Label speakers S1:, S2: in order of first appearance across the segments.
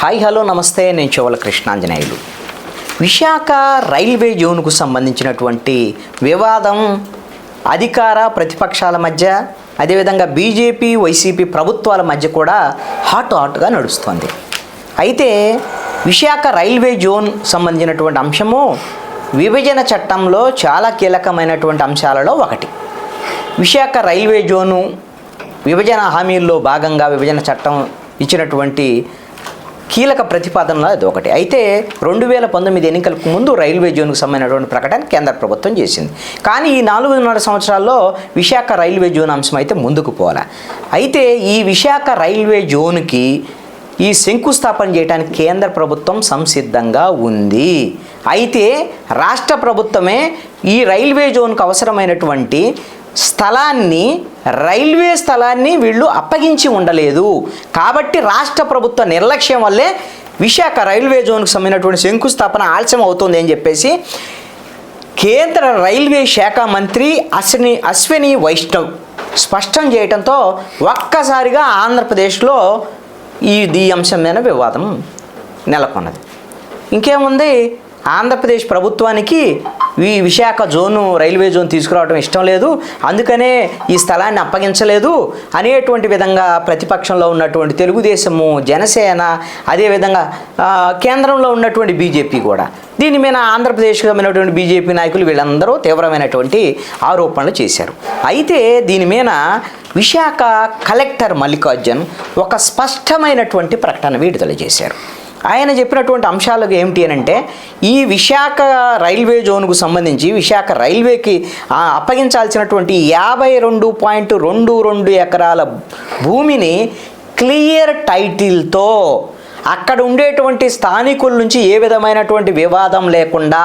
S1: Hi hello నమస్తే, నేను చెవల Krishnanjaneyulu. Visakha railway జోన్కు సంబంధించినటువంటి వివాదం అధికార ప్రతిపక్షాల మధ్య, అదేవిధంగా బీజేపీ వైసీపీ ప్రభుత్వాల మధ్య కూడా హాట్గా నడుస్తుంది. అయితే విశాఖ రైల్వే జోన్ సంబంధించినటువంటి అంశము విభజన చట్టంలో చాలా కీలకమైనటువంటి అంశాలలో ఒకటి. విశాఖ రైల్వే జోను విభజన హామీల్లో భాగంగా విభజన చట్టం ఇచ్చినటువంటి కీలక ప్రతిపాదనలో అది ఒకటి. అయితే 2019 ఎన్నికలకు ముందు రైల్వే జోన్కు సంబంధించినటువంటి ప్రకటన కేంద్ర ప్రభుత్వం చేసింది. కానీ ఈ 4.5 సంవత్సరాల్లో విశాఖ రైల్వే జోన్ అంశం అయితే ముందుకు పోలే. అయితే ఈ విశాఖ రైల్వే జోన్కి ఈ శంకుస్థాపన చేయడానికి కేంద్ర ప్రభుత్వం సంసిద్ధంగా ఉంది. అయితే రాష్ట్ర ప్రభుత్వమే ఈ రైల్వే జోన్కు అవసరమైనటువంటి రైల్వే స్థలాన్ని వీళ్ళు అప్పగించి ఉండలేదు. కాబట్టి రాష్ట్ర ప్రభుత్వ నిర్లక్ష్యం వల్లే విశాఖ రైల్వే జోన్కు సంబంధించినటువంటి శంకుస్థాపన ఆలస్యం అవుతుంది అని చెప్పేసి కేంద్ర రైల్వే శాఖ మంత్రి అశ్విని వైష్ణవ్ స్పష్టం చేయడంతో ఒక్కసారిగా ఆంధ్రప్రదేశ్లో ఈ అంశం మీద వివాదం నెలకొన్నది. ఇంకేముంది, ఆంధ్రప్రదేశ్ ప్రభుత్వానికి ఈ విశాఖ రైల్వే జోన్ తీసుకురావడం ఇష్టం లేదు, అందుకనే ఈ స్థలాన్ని అప్పగించలేదు అనేటువంటి విధంగా ప్రతిపక్షంలో ఉన్నటువంటి తెలుగుదేశము, జనసేన, అదేవిధంగా కేంద్రంలో ఉన్నటువంటి బీజేపీ కూడా దీని మీద ఆంధ్రప్రదేశ్కి సంబంధించినటువంటి బీజేపీ నాయకులు వీళ్ళందరూ తీవ్రమైనటువంటి ఆరోపణలు చేశారు. అయితే దీని మీద విశాఖ కలెక్టర్ మల్లికార్జున్ ఒక స్పష్టమైనటువంటి ప్రకటన విడుదల చేశారు. ఆయన చెప్పినటువంటి అంశాలు ఏమిటి అని అంటే, ఈ విశాఖ రైల్వే జోన్కు సంబంధించి విశాఖ రైల్వేకి అప్పగించాల్సినటువంటి 52.22 ఎకరాల భూమిని క్లియర్ టైటిల్తో అక్కడ ఉండేటువంటి స్థానికుల నుంచి ఏ విధమైనటువంటి వివాదం లేకుండా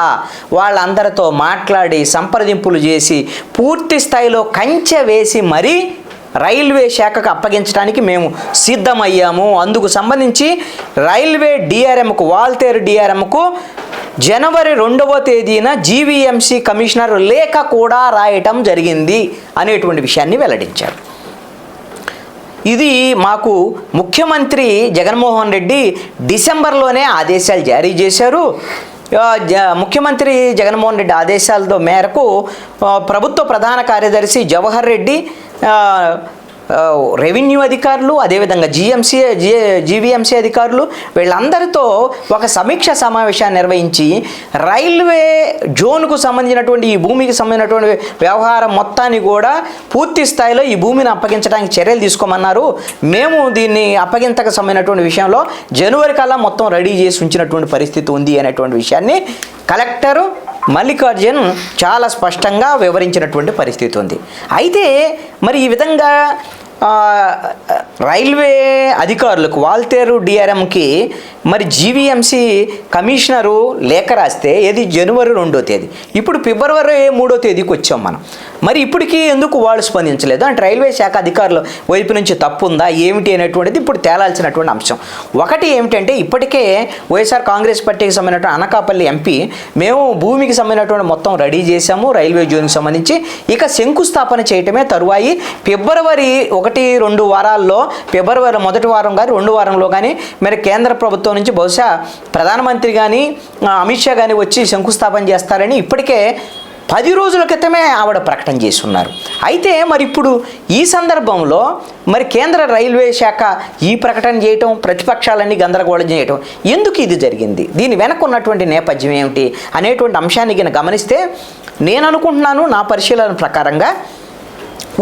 S1: వాళ్ళందరితో మాట్లాడి సంప్రదింపులు చేసి పూర్తి స్థాయిలో కంచె వేసి మరీ రైల్వే శాఖకు అప్పగించడానికి మేము సిద్ధమయ్యాము. అందుకు సంబంధించి రైల్వే డిఆర్ఎంకు, వాల్తేరు డిఆర్ఎంకు జనవరి 2వ తేదీన జీవీఎంసీ కమిషనర్ లేఖ కూడా రాయటం జరిగింది అనేటువంటి విషయాన్ని వెల్లడించారు. ఇది మాకు ముఖ్యమంత్రి జగన్మోహన్ రెడ్డి డిసెంబర్లోనే ఆదేశాలు జారీ చేశారు. ముఖ్యమంత్రి జగన్మోహన్ రెడ్డి ఆదేశాల మేరకు ప్రభుత్వ ప్రధాన కార్యదర్శి జవహర్ రెడ్డి, రెవెన్యూ అధికారులు, అదేవిధంగా జీవీఎంసీ అధికారులు వీళ్ళందరితో ఒక సమీక్ష సమావేశాన్ని నిర్వహించి రైల్వే జోన్కు సంబంధించినటువంటి ఈ భూమికి సంబంధించినటువంటి వ్యవహారం మొత్తాన్ని కూడా పూర్తి స్థాయిలో ఈ భూమిని అప్పగించడానికి చర్యలు తీసుకోమన్నారు. మేము దీన్ని అప్పగింతకు సంబంధించినటువంటి విషయంలో జనవరి కల్లా మొత్తం రెడీ చేసి ఉంచినటువంటి పరిస్థితి ఉంది అనేటువంటి విషయాన్ని కలెక్టరు మల్లికార్జున్ చాలా స్పష్టంగా వివరించినటువంటి పరిస్థితి ఉంది. అయితే మరి ఈ విధంగా రైల్వే అధికారులకు, వాల్తేరు డిఆర్ఎంకి మరి జీవీఎంసీ కమిషనరు లేఖ రాస్తే ఏది జనవరి 2వ తేదీ, ఇప్పుడు ఫిబ్రవరి 3వ తేదీకి వచ్చాం మనం. మరి ఇప్పటికీ ఎందుకు వాళ్ళు స్పందించలేదు అంటే రైల్వే శాఖ అధికారుల వైపు నుంచి తప్పు ఉందా ఏమిటి అనేటువంటిది ఇప్పుడు తేలాల్సినటువంటి అంశం. ఒకటి ఏమిటంటే, ఇప్పటికే వైఎస్ఆర్ కాంగ్రెస్ పార్టీకి సంబంధించిన అనకాపల్లి ఎంపీ మేము భూమికి సంబంధించినటువంటి మొత్తం రెడీ చేశాము రైల్వే జోన్కి సంబంధించి, ఇక శంకుస్థాపన చేయటమే తరువాయి ఫిబ్రవరి 1-2 వారాల్లో, ఫిబ్రవరి 1వ వారం కానీ 2వ వారంలో కానీ మరి కేంద్ర ప్రభుత్వం నుంచి బహుశా ప్రధానమంత్రి కానీ అమిత్ షా కానీ వచ్చి శంకుస్థాపన చేస్తారని ఇప్పటికే 10 రోజుల క్రితమే ఆవిడ ప్రకటన చేస్తున్నారు. అయితే మరి ఇప్పుడు ఈ సందర్భంలో మరి కేంద్ర రైల్వే శాఖ ఈ ప్రకటన చేయటం, ప్రతిపక్షాలన్నీ గందరగోళం చేయటం, ఎందుకు ఇది జరిగింది, దీని వెనక ఉన్నటువంటి నేపథ్యం ఏమిటి అనేటువంటి అంశాన్ని గమనిస్తే నేను అనుకుంటున్నాను, నా పరిశీలన ప్రకారంగా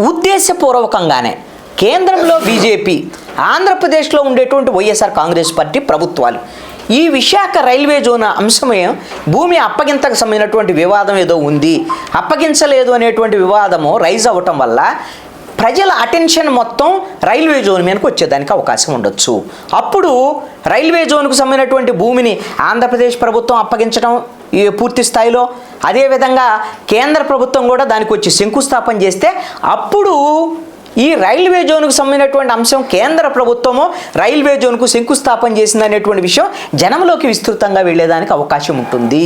S1: ఉద్దేశపూర్వకంగానే కేంద్రంలో బీజేపీ, ఆంధ్రప్రదేశ్లో ఉండేటువంటి వైఎస్ఆర్ కాంగ్రెస్ పార్టీ ప్రభుత్వాలు ఈ విశాఖ రైల్వే జోన్ అంశమే భూమి అప్పగింతకు సంబంధించినటువంటి వివాదం ఏదో ఉంది, అప్పగించలేదు అనేటువంటి వివాదము రైజ్ అవ్వటం వల్ల ప్రజల అటెన్షన్ మొత్తం రైల్వే జోన్ మీదకి వచ్చేదానికి అవకాశం ఉండొచ్చు. అప్పుడు రైల్వే జోన్కు సంబంధించినటువంటి భూమిని ఆంధ్రప్రదేశ్ ప్రభుత్వం అప్పగించడం పూర్తి స్థాయిలో, అదేవిధంగా కేంద్ర ప్రభుత్వం కూడా దానికి వచ్చి శంకుస్థాపన చేస్తే అప్పుడు ఈ రైల్వే జోన్కు సంబంధించినటువంటి అంశం కేంద్ర ప్రభుత్వము రైల్వే జోన్కు శంకుస్థాపన చేసిందనేటువంటి విషయం జనంలోకి విస్తృతంగా వెళ్ళేదానికి అవకాశం ఉంటుంది.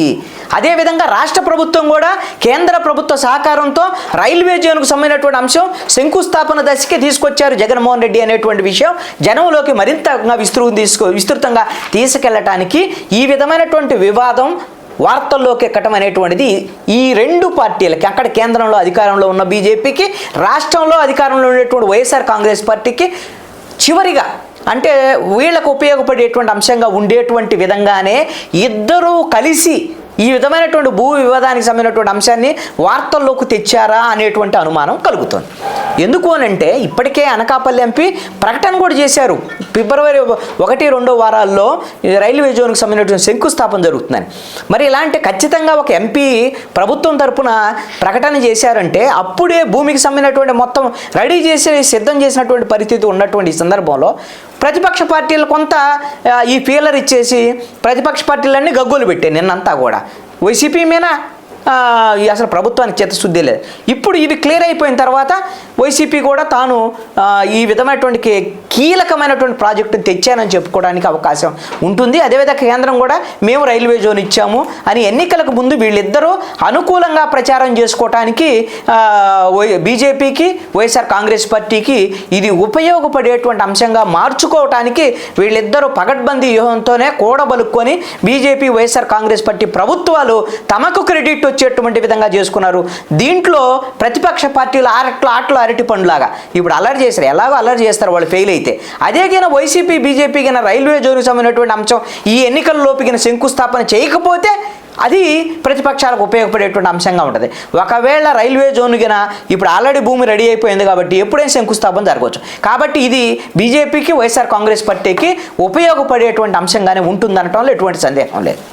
S1: అదేవిధంగా రాష్ట్ర ప్రభుత్వం కూడా కేంద్ర ప్రభుత్వ సహకారంతో రైల్వే జోన్కు సంబంధించినటువంటి అంశం శంకుస్థాపన దశకి తీసుకొచ్చారు జగన్మోహన్ రెడ్డి అనేటువంటి విషయం జనంలోకి మరింతగా విస్తృతంగా తీసుకెళ్లటానికి ఈ విధమైనటువంటి వివాదం వార్తల్లోకి ఎక్కటం అనేటువంటిది ఈ రెండు పార్టీలకి, అక్కడ కేంద్రంలో అధికారంలో ఉన్న బీజేపీకి, రాష్ట్రంలో అధికారంలో ఉండేటువంటి వైఎస్ఆర్ కాంగ్రెస్ పార్టీకి చివరిగా అంటే వీళ్ళకు ఉపయోగపడేటువంటి అంశంగా ఉండేటువంటి విధంగానే ఇద్దరూ కలిసి ఈ విధమైనటువంటి భూ వివాదానికి సంబంధించినటువంటి అంశాన్ని వార్తల్లోకి తెచ్చారా అనేటువంటి అనుమానం కలుగుతుంది. ఎందుకు అనంటే ఇప్పటికే అనకాపల్లి ఎంపీ ప్రకటన కూడా చేశారు, ఫిబ్రవరి 1-2 వారాల్లో రైల్వే జోన్కి సంబంధించినటువంటి శంకుస్థాపన జరుగుతుందని. మరి ఇలాంటి ఖచ్చితంగా ఒక ఎంపీ ప్రభుత్వం తరపున ప్రకటన చేశారంటే అప్పుడే భూమికి సంబంధించినటువంటి మొత్తం రెడీ చేసి సిద్ధం చేసినటువంటి పరిస్థితి ఉన్నటువంటి సందర్భంలో ప్రతిపక్ష పార్టీలు కొంత ఈ ఫీలర్ ఇచ్చేసి ప్రతిపక్ష పార్టీలన్నీ గగ్గోలు పెట్టాయి నిన్నంతా కూడా. వైసీపీ మీద అసలు ప్రభుత్వానికి చిత్తశుద్ధి లేదు. ఇప్పుడు ఇది క్లియర్ అయిపోయిన తర్వాత వైసీపీ కూడా తాను ఈ విధమైనటువంటి కీలకమైనటువంటి ప్రాజెక్టును తెచ్చానని చెప్పుకోవడానికి అవకాశం ఉంటుంది. అదేవిధంగా కేంద్రం కూడా మేము రైల్వే జోన్ ఇచ్చాము అని ఎన్నికలకు ముందు వీళ్ళిద్దరూ అనుకూలంగా ప్రచారం చేసుకోవటానికి బీజేపీకి వైఎస్ఆర్ కాంగ్రెస్ పార్టీకి ఇది ఉపయోగపడేటువంటి అంశంగా మార్చుకోవటానికి వీళ్ళిద్దరూ పగడ్బందీ వ్యూహంతోనే కూడబలుక్కొని బీజేపీ వైఎస్ఆర్ కాంగ్రెస్ పార్టీ ప్రభుత్వాలు తమకు క్రెడిట్ వచ్చేటువంటి విధంగా చేసుకున్నారు. దీంట్లో ప్రతిపక్ష పార్టీలు ఆటలు అరటి పండులాగా ఇప్పుడు అల్లరి చేశారు. ఎలాగో అల్లరి చేస్తారు వాళ్ళు ఫెయిల్ అయితే. అదేగిన వైసీపీ బీజేపీ కింద రైల్వే జోన్కి సంబంధించినటువంటి అంశం ఈ ఎన్నికల్లోపిన శంకుస్థాపన చేయకపోతే అది ప్రతిపక్షాలకు ఉపయోగపడేటువంటి అంశంగా ఉంటుంది. ఒకవేళ రైల్వే జోన్ కింద ఇప్పుడు ఆల్రెడీ భూమి రెడీ అయిపోయింది కాబట్టి ఎప్పుడైనా శంకుస్థాపన జరగవచ్చు. కాబట్టి ఇది బీజేపీకి వైఎస్ఆర్ కాంగ్రెస్ పార్టీకి ఉపయోగపడేటువంటి అంశంగానే ఉంటుందనటంలో ఎటువంటి సందేహం లేదు.